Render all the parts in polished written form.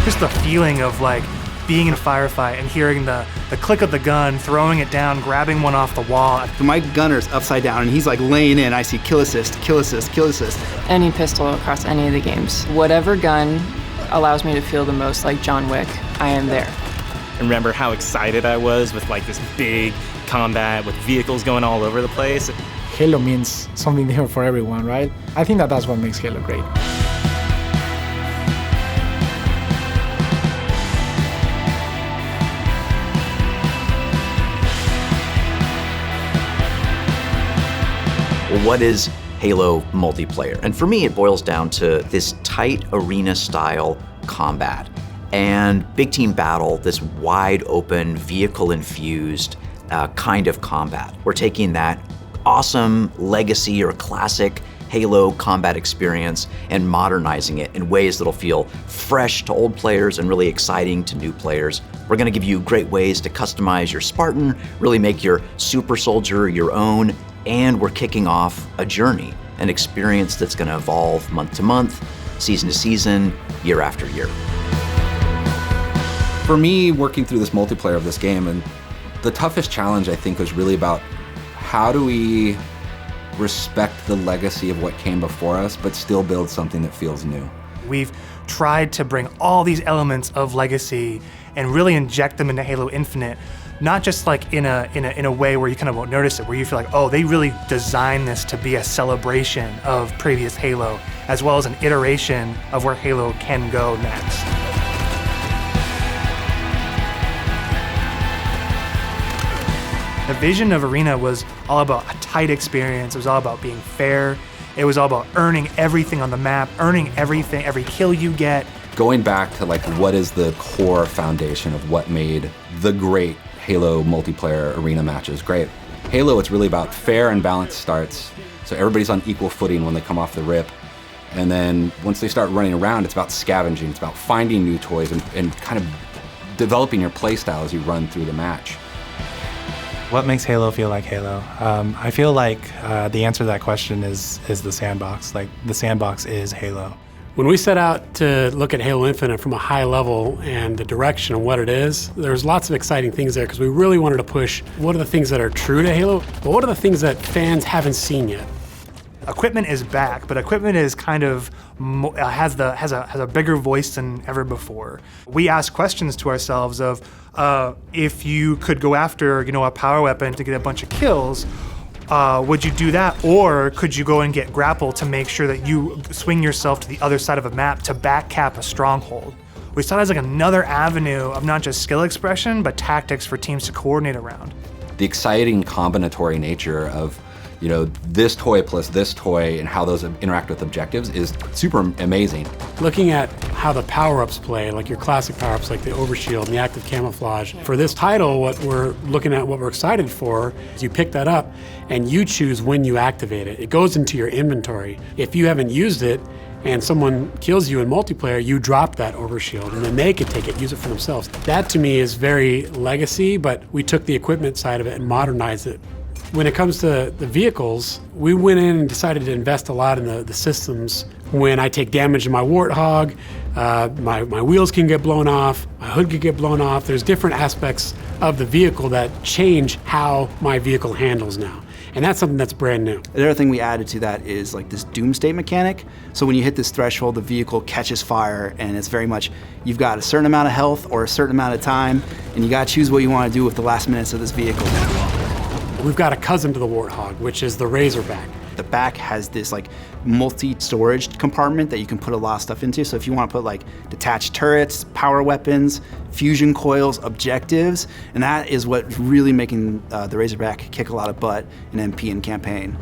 Just the feeling of like being in a firefight and hearing the click of the gun, throwing it down, grabbing one off the wall. My gunner's upside down and he's like laying in. I see kill assist, kill assist, kill assist. Any pistol across any of the games. Whatever gun allows me to feel the most like John Wick, I am there. And remember how excited I was with like this big combat with vehicles going all over the place. Halo means something different for everyone, right? I think that's what makes Halo great. What is Halo multiplayer? And for me, it boils down to this tight arena-style combat and big team battle, this wide open, vehicle-infused kind of combat. We're taking that awesome legacy or classic Halo combat experience and modernizing it in ways that'll feel fresh to old players and really exciting to new players. We're gonna give you great ways to customize your Spartan, really make your super soldier your own, and we're kicking off a journey, an experience that's gonna evolve month to month, season to season, year after year. For me, working through this multiplayer of this game, and the toughest challenge I think was really about how do we respect the legacy of what came before us, but still build something that feels new. We've tried to bring all these elements of legacy and really inject them into Halo Infinite, not just like in a way where you kind of won't notice it, where you feel like, oh, they really designed this to be a celebration of previous Halo, as well as an iteration of where Halo can go next. The vision of Arena was all about a tight experience. It was all about being fair. It was all about earning everything on the map, earning everything, every kill you get. Going back to like what is the core foundation of what made the great Halo multiplayer arena matches great. Halo, it's really about fair and balanced starts, so everybody's on equal footing when they come off the rip. And then once they start running around, it's about scavenging, it's about finding new toys and kind of developing your playstyle as you run through the match. What makes Halo feel like Halo? I feel like the answer to that question is the Sandbox. Like, the Sandbox is Halo. When we set out to look at Halo Infinite from a high level and the direction of what it is, there's lots of exciting things there because we really wanted to push what are the things that are true to Halo, but what are the things that fans haven't seen yet? Equipment is back, but equipment is kind of has a bigger voice than ever before. We ask questions to ourselves of if you could go after a power weapon to get a bunch of kills, would you do that, or could you go and get grapple to make sure that you swing yourself to the other side of a map to back cap a stronghold? We saw it as like another avenue of not just skill expression, but tactics for teams to coordinate around. The exciting combinatory nature of this toy plus this toy and how those interact with objectives is super amazing. Looking at how the power-ups play, like your classic power-ups like the overshield and the active camouflage. For this title, what we're looking at, what we're excited for, is you pick that up and you choose when you activate it. It goes into your inventory. If you haven't used it and someone kills you in multiplayer, you drop that overshield and then they could take it, use it for themselves. That to me is very legacy, but we took the equipment side of it and modernized it. When it comes to the vehicles, we went in and decided to invest a lot in the systems. When I take damage in my Warthog, my wheels can get blown off, my hood can get blown off. There's different aspects of the vehicle that change how my vehicle handles now. And that's something that's brand new. The other thing we added to that is like this doomsday mechanic. So when you hit this threshold, the vehicle catches fire, and it's very much, you've got a certain amount of health or a certain amount of time, and you gotta choose what you wanna do with the last minutes of this vehicle. We've got a cousin to the Warthog, which is the Razorback. The back has this like multi-storage compartment that you can put a lot of stuff into. So if you want to put like detached turrets, power weapons, fusion coils, objectives, and that is what's really making the Razorback kick a lot of butt in MP and campaign.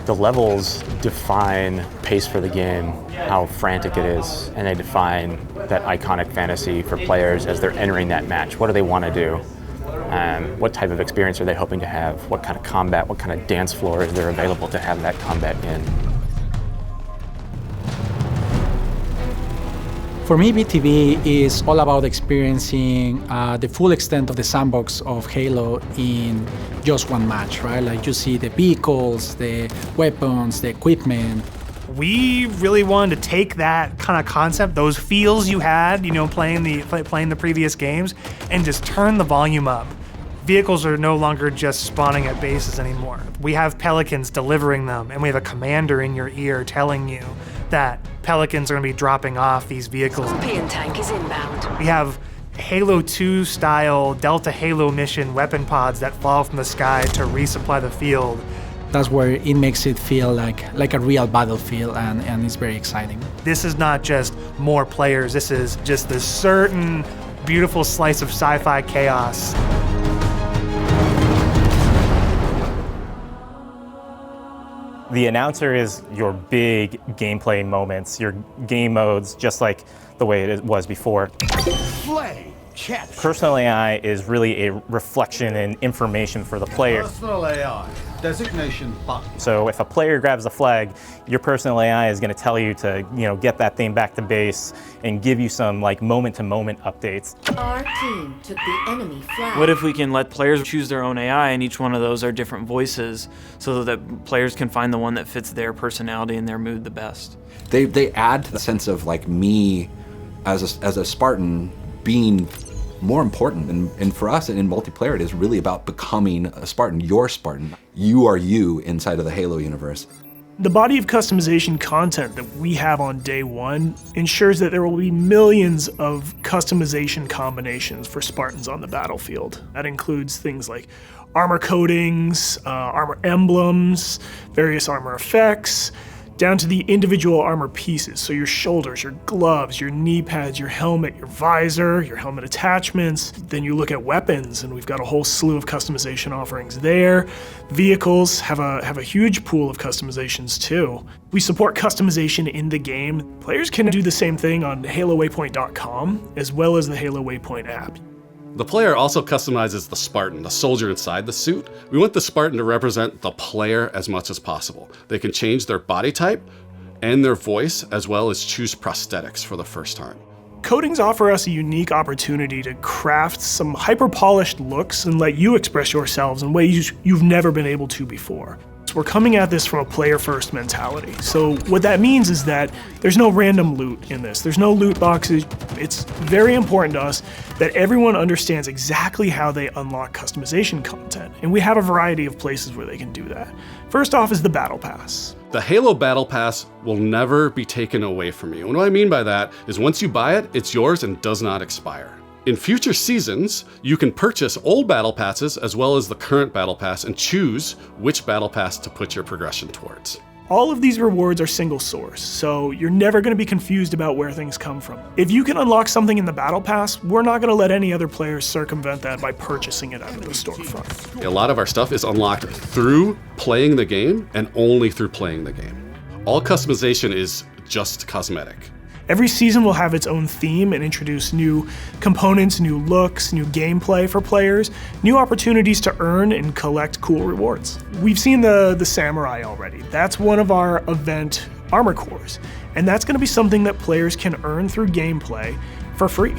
The levels define pace for the game, how frantic it is, and they define that iconic fantasy for players as they're entering that match. What do they want to do? What type of experience are they hoping to have? What kind of combat, what kind of dance floor is there available to have that combat in? For me, VTV is all about experiencing the full extent of the sandbox of Halo in just one match, right? Like you see the vehicles, the weapons, the equipment. we really wanted to take that kind of concept, those feels you had, playing the previous games, and just turn the volume up. Vehicles are no longer just spawning at bases anymore. We have Pelicans delivering them, and we have a commander in your ear telling you that Pelicans are going to be dropping off these vehicles. Scorpion tank is inbound. We have Halo 2 style Delta Halo mission weapon pods that fall from the sky to resupply the field. That's where it makes it feel like a real battlefield, and it's very exciting. This is not just more players, this is just this certain beautiful slice of sci-fi chaos. The announcer is your big gameplay moments, your game modes, just like the way it was before. Personal AI is really a reflection and information for the player. Personal AI, designation button. So if a player grabs a flag, your personal AI is going to tell you to, get that thing back to base and give you some moment-to-moment updates. Our team took the enemy flag. What if we can let players choose their own AI, and each one of those are different voices, so that players can find the one that fits their personality and their mood the best? They add the sense of me as a Spartan being more important, and for us in multiplayer, it is really about becoming a Spartan. You're Spartan. You are you inside of the Halo universe. The body of customization content that we have on day one ensures that there will be millions of customization combinations for Spartans on the battlefield. That includes things like armor coatings, armor emblems, various armor effects, down to the individual armor pieces. So your shoulders, your gloves, your knee pads, your helmet, your visor, your helmet attachments. Then you look at weapons, and we've got a whole slew of customization offerings there. Vehicles have a huge pool of customizations too. We support customization in the game. Players can do the same thing on HaloWaypoint.com, as well as the Halo Waypoint app. The player also customizes the Spartan, the soldier inside the suit. We want the Spartan to represent the player as much as possible. They can change their body type and their voice, as well as choose prosthetics for the first time. Coatings offer us a unique opportunity to craft some hyper-polished looks and let you express yourselves in ways you've never been able to before. We're coming at this from a player-first mentality. So what that means is that there's no random loot in this. There's no loot boxes. It's very important to us that everyone understands exactly how they unlock customization content, and we have a variety of places where they can do that. First off is the Battle Pass. The Halo Battle Pass will never be taken away from you. And what I mean by that is once you buy it, it's yours and does not expire. In future seasons, you can purchase old Battle Passes as well as the current Battle Pass and choose which Battle Pass to put your progression towards. All of these rewards are single source, so you're never going to be confused about where things come from. If you can unlock something in the Battle Pass, we're not going to let any other players circumvent that by purchasing it out of the storefront. A lot of our stuff is unlocked through playing the game and only through playing the game. All customization is just cosmetic. Every season will have its own theme and introduce new components, new looks, new gameplay for players, new opportunities to earn and collect cool rewards. We've seen the Samurai already. That's one of our event armor cores, and that's going to be something that players can earn through gameplay for free.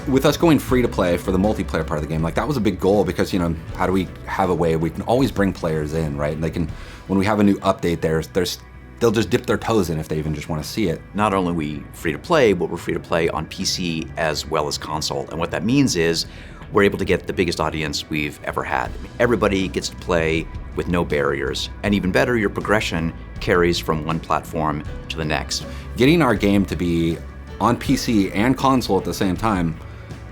With us going free to play for the multiplayer part of the game, that was a big goal because, how do we have a way we can always bring players in, right? And they can, when we have a new update, they'll just dip their toes in if they even just want to see it. Not only are we free to play, but we're free to play on PC as well as console. And what that means is we're able to get the biggest audience we've ever had. Everybody gets to play with no barriers. And even better, your progression carries from one platform to the next. Getting our game to be on PC and console at the same time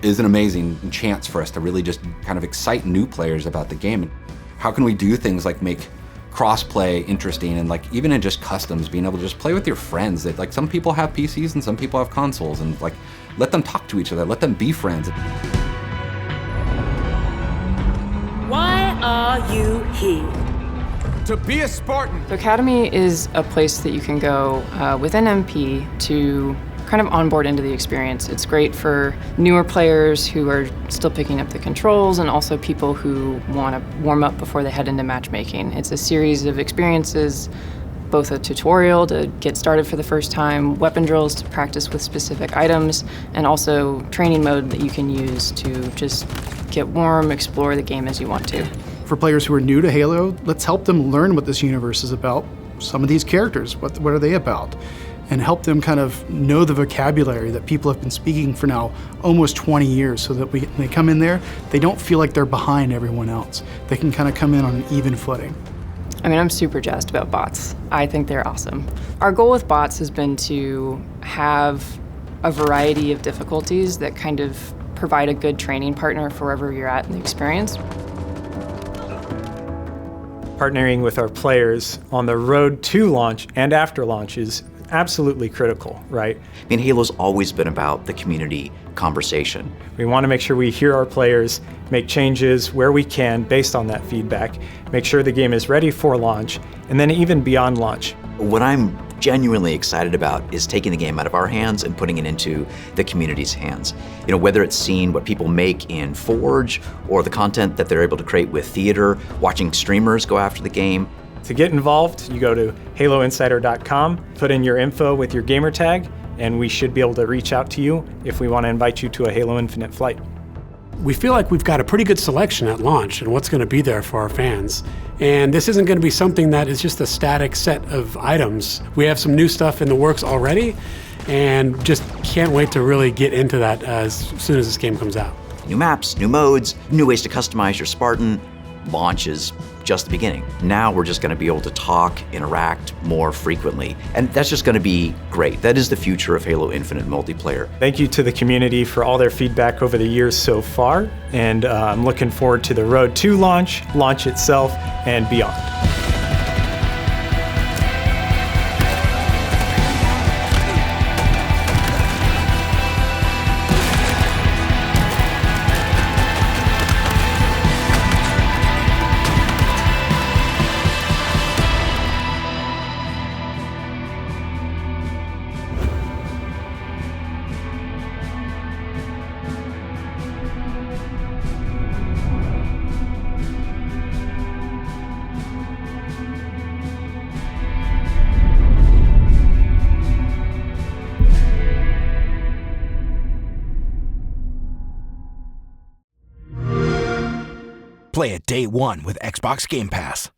is an amazing chance for us to really just kind of excite new players about the game. How can we do things like make cross-play interesting, and even in just customs, being able to just play with your friends. That some people have PCs and some people have consoles, and let them talk to each other, let them be friends. Why are you here? To be a Spartan. The Academy is a place that you can go with an MP to kind of onboard into the experience. It's great for newer players who are still picking up the controls, and also people who want to warm up before they head into matchmaking. It's a series of experiences, both a tutorial to get started for the first time, weapon drills to practice with specific items, and also training mode that you can use to just get warm, explore the game as you want to. For players who are new to Halo, let's help them learn what this universe is about some of these characters, what are they about? And help them kind of know the vocabulary that people have been speaking for now almost 20 years, so that when they come in there, they don't feel like they're behind everyone else. They can kind of come in on an even footing. I mean, I'm super jazzed about bots. I think they're awesome. Our goal with bots has been to have a variety of difficulties that kind of provide a good training partner for wherever you're at in the experience. Partnering with our players on the road to launch and after launch is absolutely critical, right? I mean, Halo's always been about the community conversation. We want to make sure we hear our players, make changes where we can based on that feedback, make sure the game is ready for launch, and then even beyond launch. What I'm genuinely excited about is taking the game out of our hands and putting it into the community's hands. You know, whether it's seeing what people make in Forge or the content that they're able to create with theater, watching streamers go after the game. To get involved, you go to haloinsider.com, put in your info with your gamer tag, and we should be able to reach out to you if we want to invite you to a Halo Infinite flight. We feel like we've got a pretty good selection at launch and what's going to be there for our fans. And this isn't going to be something that is just a static set of items. We have some new stuff in the works already, and just can't wait to really get into that as soon as this game comes out. New maps, new modes, new ways to customize your Spartan. Launch is just the beginning. Now we're just going to be able to talk, interact more frequently, and that's just going to be great. That is the future of Halo Infinite multiplayer. Thank you to the community for all their feedback over the years so far, and I'm looking forward to the road to launch, launch itself, and beyond. Play it day one with Xbox Game Pass.